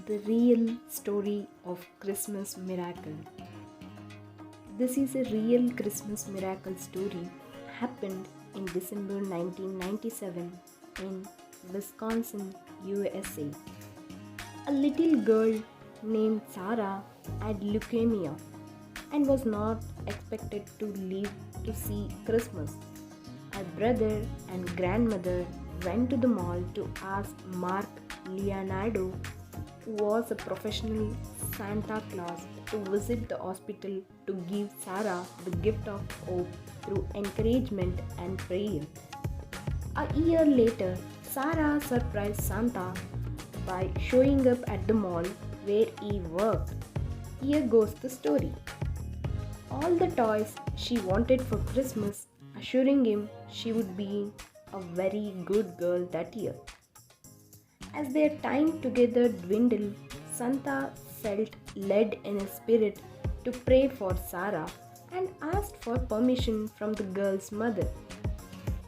the real story of Christmas miracle. This is a real Christmas miracle story happened in December 1997 in Wisconsin, USA. A little girl named Sarah had leukemia and was not expected to live to see Christmas. Her brother and grandmother went to the mall to ask Mark Leonardo, who was a professional Santa Claus, to visit the hospital to give Sarah the gift of hope through encouragement and prayer. A year later, Sarah surprised Santa by showing up at the mall where he worked. Here goes the story. All the toys she wanted for Christmas, assuring him she would be a very good girl that year. As their time together dwindled, Santa felt led in his spirit to pray for Sarah and asked for permission from the girl's mother.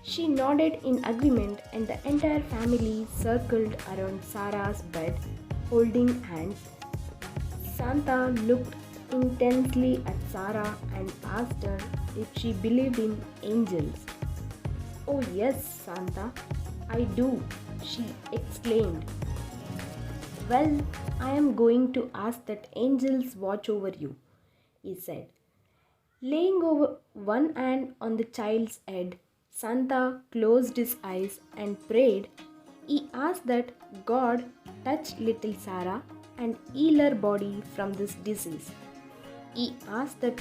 She nodded in agreement, and the entire family circled around Sarah's bed, holding hands. Santa looked intensely at Sarah and asked her if she believed in angels. "Oh, yes, Santa, I do," she exclaimed. "Well, I am going to ask that angels watch over you," he said. Laying over one hand on the child's head, Santa closed his eyes and prayed. He asked that God touch little Sarah and heal her body from this disease. He asked that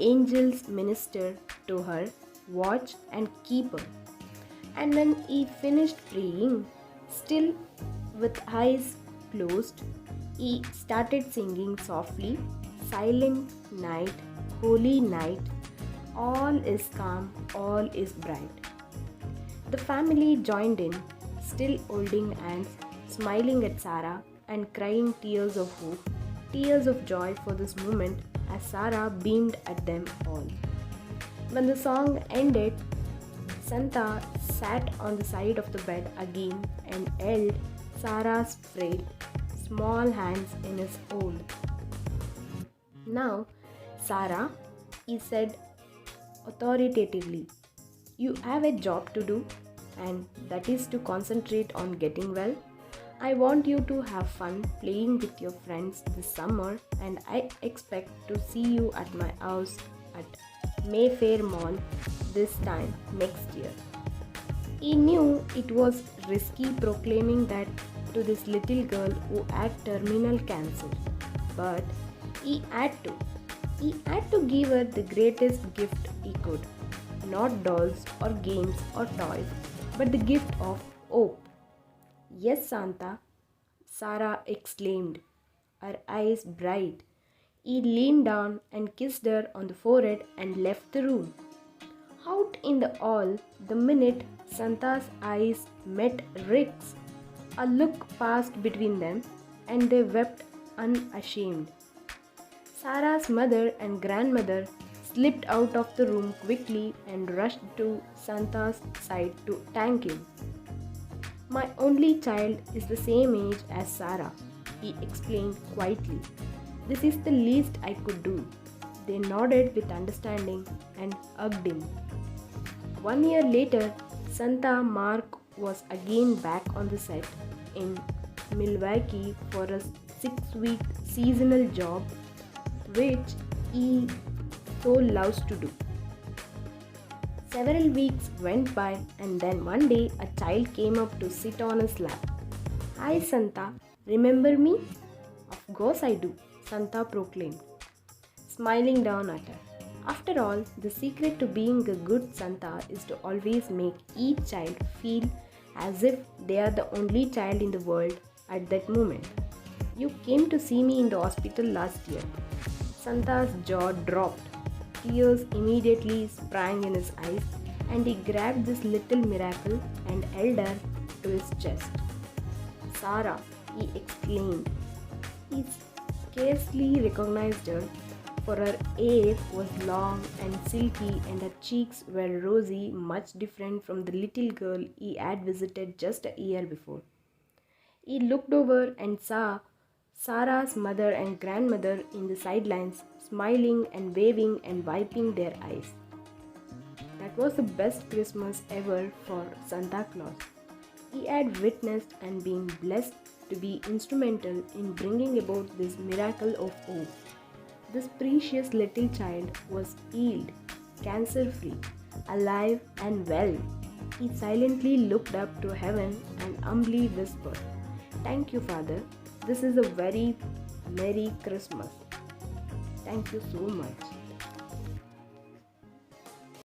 angels minister to her, watch and keep her. And when he finished praying, still with eyes closed, he started singing softly, "Silent night, holy night, all is calm, all is bright." The family joined in, still holding hands, smiling at Sarah and crying tears of hope, tears of joy for this moment as Sarah beamed at them all. When the song ended, Santa sat on the side of the bed again and held Sarah's frail, small hands in his own. "Now, Sarah," he said authoritatively, "you have a job to do, and that is to concentrate on getting well. I want you to have fun playing with your friends this summer, and I expect to see you at my house at Mayfair Mall this time next year." He knew it was risky proclaiming that to this little girl who had terminal cancer, but he had to. He had to give her the greatest gift he could. Not dolls or games or toys, but the gift of hope. "Yes, Santa," Sarah exclaimed, her eyes bright. He leaned down and kissed her on the forehead and left the room. Out in the hall, the minute Santa's eyes met Rick's, a look passed between them, and they wept unashamed. Sarah's mother and grandmother slipped out of the room quickly and rushed to Santa's side to thank him. "My only child is the same age as Sarah," he explained quietly. "This is the least I could do." They nodded with understanding and hugged him. 1 year later, Santa Mark was again back on the set in Milwaukee for a 6-week seasonal job, which he so loves to do. Several weeks went by, and then one day a child came up to sit on his lap. "Hi, Santa, remember me?" "Of course I do," Santa proclaimed, smiling down at her. After all, the secret to being a good Santa is to always make each child feel as if they are the only child in the world at that moment. "You came to see me in the hospital last year." Santa's jaw dropped. Tears immediately sprang in his eyes, and he grabbed this little miracle and held her to his chest. "Sarah," he exclaimed. He scarcely recognized her, for her hair was long and silky and her cheeks were rosy, much different from the little girl he had visited just a year before. He looked over and saw Sarah's mother and grandmother in the sidelines, smiling and waving and wiping their eyes. That was the best Christmas ever for Santa Claus. He had witnessed and been blessed to be instrumental in bringing about this miracle of hope. This precious little child was healed, cancer free, alive, and well. He silently looked up to heaven and humbly whispered, "Thank you, Father. This is a very Merry Christmas." Thank you so much.